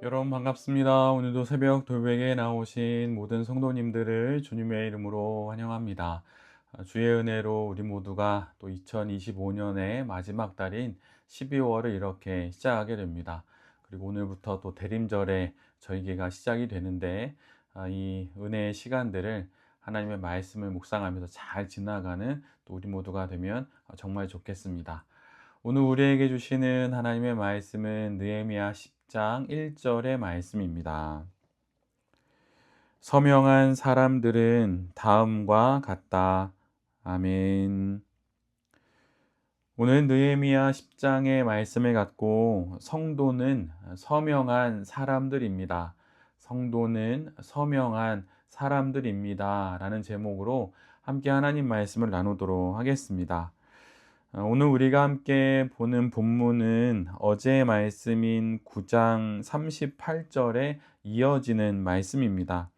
여러분 반갑습니다. 오늘도 새벽 돌베개에 나오신 모든 성도님들을 주님의 이름으로 환영합니다. 주의 은혜로 우리 모두가 또 2025년의 마지막 달인 12월을 이렇게 시작하게 됩니다. 그리고 오늘부터 또 대림절에 저희가 시작이 되는데 이 은혜의 시간들을 하나님의 말씀을 묵상하면서 잘 지나가는 또 우리 모두가 되면 정말 좋겠습니다. 오늘 우리에게 주시는 하나님의 말씀은 느헤미야 10장 1절의 말씀입니다. 서명한 사람들은 다음과 같다. 아멘. 오늘 느헤미야 10장의 말씀을 갖고 성도는 서명한 사람들입니다. 성도는 서명한 사람들입니다. 라는 제목으로 함께 하나님 말씀을 나누도록 하겠습니다. 오늘 우리가 함께 보는 본문은 어제의 말씀인 9장 38절에 이어지는 말씀입니다.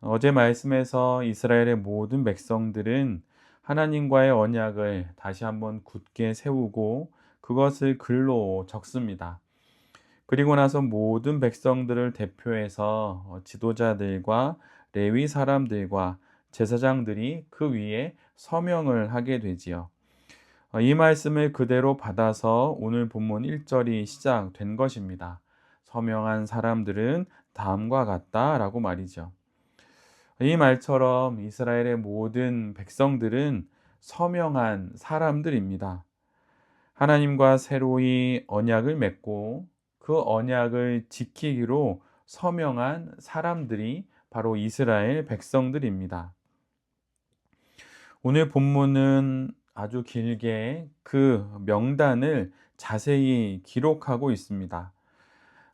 어제 말씀에서 이스라엘의 모든 백성들은 하나님과의 언약을 다시 한번 굳게 세우고 그것을 글로 적습니다. 그리고 나서 모든 백성들을 대표해서 지도자들과 레위 사람들과 제사장들이 그 위에 서명을 하게 되지요. 이 말씀을 그대로 받아서 오늘 본문 1절이 시작된 것입니다. 서명한 사람들은 다음과 같다라고 말이죠. 이 말처럼 이스라엘의 모든 백성들은 서명한 사람들입니다. 하나님과 새로이 언약을 맺고 그 언약을 지키기로 서명한 사람들이 바로 이스라엘 백성들입니다. 오늘 본문은 아주 길게 그 명단을 자세히 기록하고 있습니다.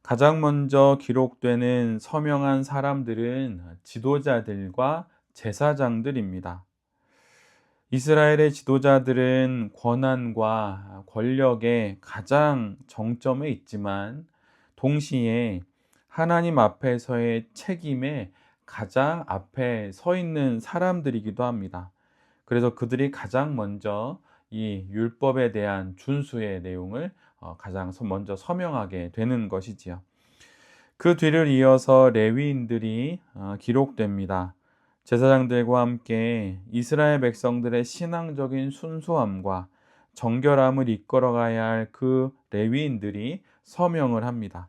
가장 먼저 기록되는 서명한 사람들은 지도자들과 제사장들입니다. 이스라엘의 지도자들은 권한과 권력의 가장 정점에 있지만 동시에 하나님 앞에서의 책임의 가장 앞에 서 있는 사람들이기도 합니다. 그래서 그들이 가장 먼저 이 율법에 대한 준수의 내용을 가장 먼저 서명하게 되는 것이지요. 그 뒤를 이어서 레위인들이 기록됩니다. 제사장들과 함께 이스라엘 백성들의 신앙적인 순수함과 정결함을 이끌어가야 할 그 레위인들이 서명을 합니다.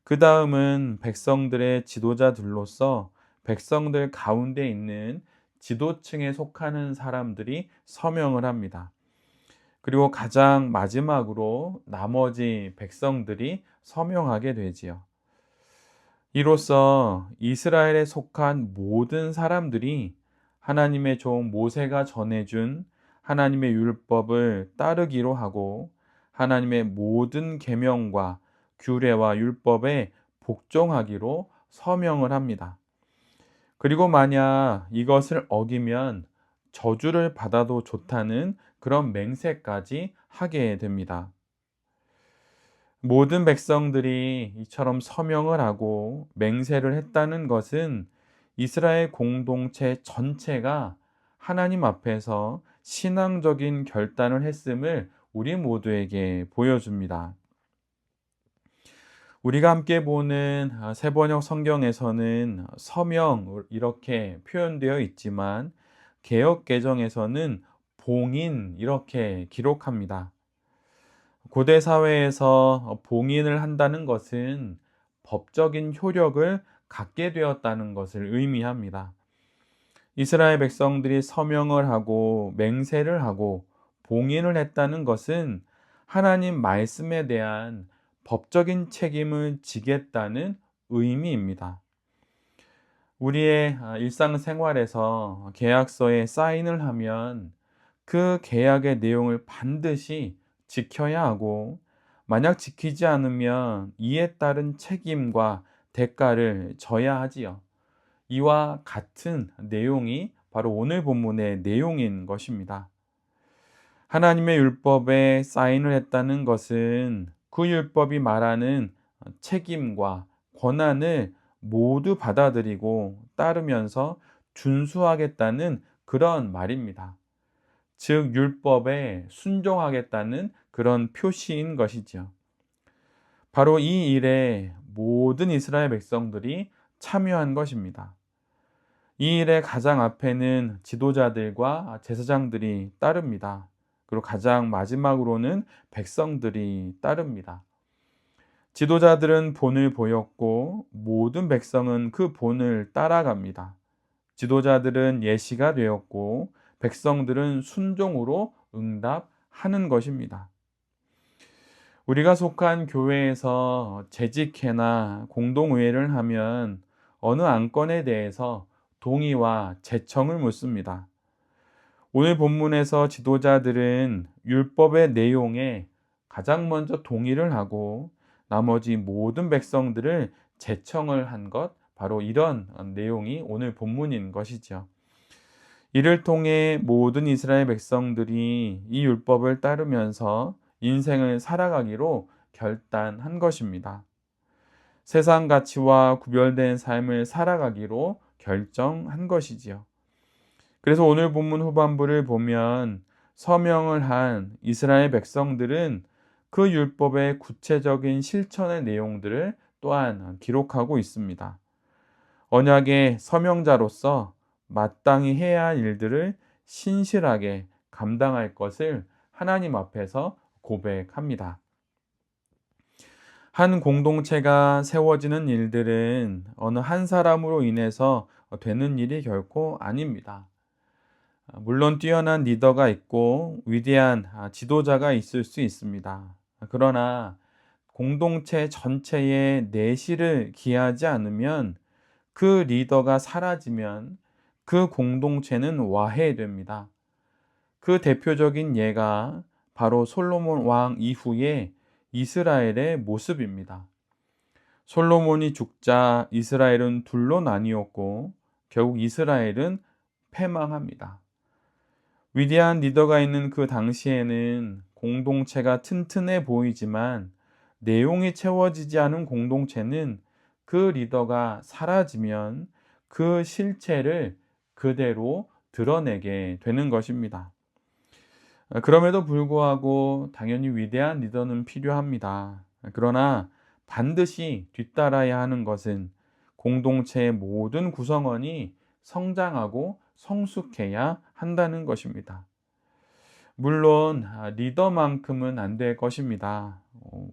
그 다음은 백성들의 지도자들로서 백성들 가운데 있는 지도층에 속하는 사람들이 서명을 합니다. 그리고 가장 마지막으로 나머지 백성들이 서명하게 되지요. 이로써 이스라엘에 속한 모든 사람들이 하나님의 종 모세가 전해준 하나님의 율법을 따르기로 하고 하나님의 모든 계명과 규례와 율법에 복종하기로 서명을 합니다. 그리고 만약 이것을 어기면 저주를 받아도 좋다는 그런 맹세까지 하게 됩니다. 모든 백성들이 이처럼 서명을 하고 맹세를 했다는 것은 이스라엘 공동체 전체가 하나님 앞에서 신앙적인 결단을 했음을 우리 모두에게 보여줍니다. 우리가 함께 보는 새번역 성경에서는 서명 이렇게 표현되어 있지만 개역 개정에서는 봉인 이렇게 기록합니다. 고대 사회에서 봉인을 한다는 것은 법적인 효력을 갖게 되었다는 것을 의미합니다. 이스라엘 백성들이 서명을 하고 맹세를 하고 봉인을 했다는 것은 하나님 말씀에 대한 법적인 책임을 지겠다는 의미입니다. 우리의 일상생활에서 계약서에 사인을 하면 그 계약의 내용을 반드시 지켜야 하고 만약 지키지 않으면 이에 따른 책임과 대가를 져야 하지요. 이와 같은 내용이 바로 오늘 본문의 내용인 것입니다. 하나님의 율법에 사인을 했다는 것은 그 율법이 말하는 책임과 권한을 모두 받아들이고 따르면서 준수하겠다는 그런 말입니다. 즉 율법에 순종하겠다는 그런 표시인 것이죠. 바로 이 일에 모든 이스라엘 백성들이 참여한 것입니다. 이 일의 가장 앞에는 지도자들과 제사장들이 따릅니다. 그리고 가장 마지막으로는 백성들이 따릅니다. 지도자들은 본을 보였고 모든 백성은 그 본을 따라갑니다. 지도자들은 예시가 되었고 백성들은 순종으로 응답하는 것입니다. 우리가 속한 교회에서 재직회나 공동의회를 하면 어느 안건에 대해서 동의와 제청을 묻습니다. 오늘 본문에서 지도자들은 율법의 내용에 가장 먼저 동의를 하고 나머지 모든 백성들을 제청을 한 것, 바로 이런 내용이 오늘 본문인 것이죠. 이를 통해 모든 이스라엘 백성들이 이 율법을 따르면서 인생을 살아가기로 결단한 것입니다. 세상 가치와 구별된 삶을 살아가기로 결정한 것이지요. 그래서 오늘 본문 후반부를 보면 서명을 한 이스라엘 백성들은 그 율법의 구체적인 실천의 내용들을 또한 기록하고 있습니다. 언약의 서명자로서 마땅히 해야 할 일들을 신실하게 감당할 것을 하나님 앞에서 고백합니다. 한 공동체가 세워지는 일들은 어느 한 사람으로 인해서 되는 일이 결코 아닙니다. 물론 뛰어난 리더가 있고 위대한 지도자가 있을 수 있습니다. 그러나 공동체 전체의 내실을 기하지 않으면, 그 리더가 사라지면 그 공동체는 와해됩니다. 그 대표적인 예가 바로 솔로몬 왕 이후의 이스라엘의 모습입니다. 솔로몬이 죽자 이스라엘은 둘로 나뉘었고 결국 이스라엘은 패망합니다. 위대한 리더가 있는 그 당시에는 공동체가 튼튼해 보이지만 내용이 채워지지 않은 공동체는 그 리더가 사라지면 그 실체를 그대로 드러내게 되는 것입니다. 그럼에도 불구하고 당연히 위대한 리더는 필요합니다. 그러나 반드시 뒤따라야 하는 것은 공동체의 모든 구성원이 성장하고 성숙해야 한다는 것입니다. 물론 리더만큼은 안 될 것입니다.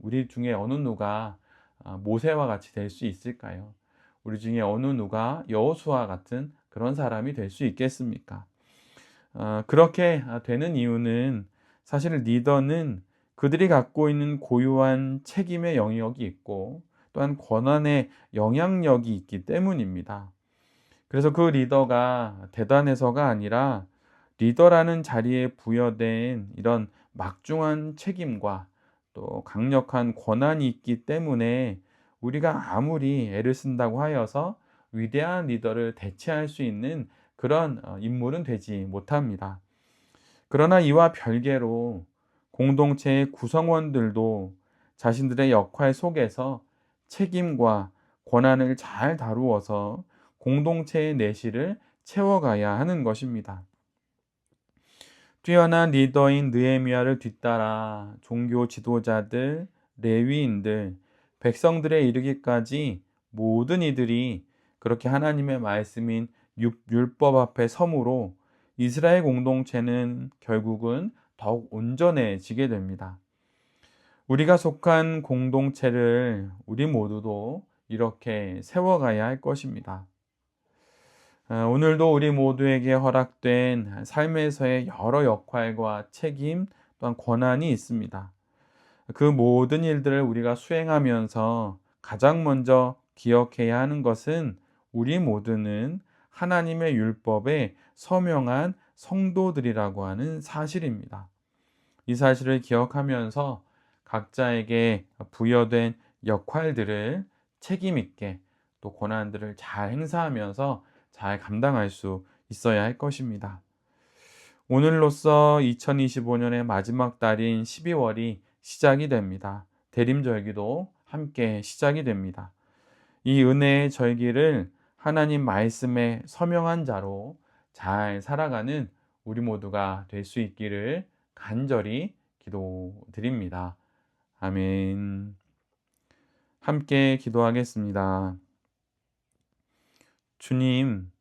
우리 중에 어느 누가 모세와 같이 될 수 있을까요? 우리 중에 어느 누가 여호수아 같은 그런 사람이 될 수 있겠습니까? 그렇게 되는 이유는 사실 리더는 그들이 갖고 있는 고유한 책임의 영역이 있고 또한 권한의 영향력이 있기 때문입니다. 그래서 그 리더가 대단해서가 아니라 리더라는 자리에 부여된 이런 막중한 책임과 또 강력한 권한이 있기 때문에 우리가 아무리 애를 쓴다고 하여서 위대한 리더를 대체할 수 있는 그런 인물은 되지 못합니다. 그러나 이와 별개로 공동체의 구성원들도 자신들의 역할 속에서 책임과 권한을 잘 다루어서 공동체의 내실을 채워가야 하는 것입니다. 뛰어난 리더인 느헤미야를 뒤따라 종교 지도자들, 레위인들, 백성들에 이르기까지 모든 이들이 그렇게 하나님의 말씀인 율법 앞에 섬으로 이스라엘 공동체는 결국은 더욱 온전해지게 됩니다. 우리가 속한 공동체를 우리 모두도 이렇게 세워가야 할 것입니다. 오늘도 우리 모두에게 허락된 삶에서의 여러 역할과 책임 또한 권한이 있습니다. 그 모든 일들을 우리가 수행하면서 가장 먼저 기억해야 하는 것은 우리 모두는 하나님의 율법에 서명한 성도들이라고 하는 사실입니다. 이 사실을 기억하면서 각자에게 부여된 역할들을 책임 있게 또 권한들을 잘 행사하면서 잘 감당할 수 있어야 할 것입니다. 오늘로써 2025년의 마지막 달인 12월이 시작이 됩니다. 대림절기도 함께 시작이 됩니다. 이 은혜의 절기를 하나님 말씀에 서명한 자로 잘 살아가는 우리 모두가 될 수 있기를 간절히 기도드립니다. 아멘. 함께 기도하겠습니다. 주님,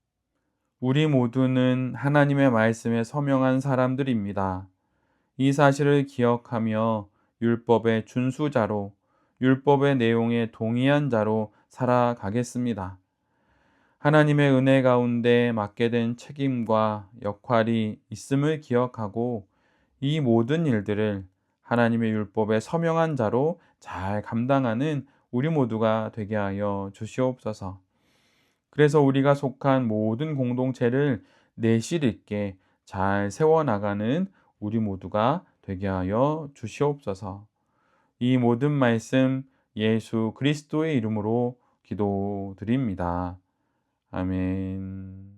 우리 모두는 하나님의 말씀에 서명한 사람들입니다. 이 사실을 기억하며 율법의 준수자로, 율법의 내용에 동의한 자로 살아가겠습니다. 하나님의 은혜 가운데 맡게 된 책임과 역할이 있음을 기억하고 이 모든 일들을 하나님의 율법에 서명한 자로 잘 감당하는 우리 모두가 되게 하여 주시옵소서. 그래서 우리가 속한 모든 공동체를 내실 있게 잘 세워나가는 우리 모두가 되게 하여 주시옵소서. 이 모든 말씀 예수 그리스도의 이름으로 기도드립니다. 아멘.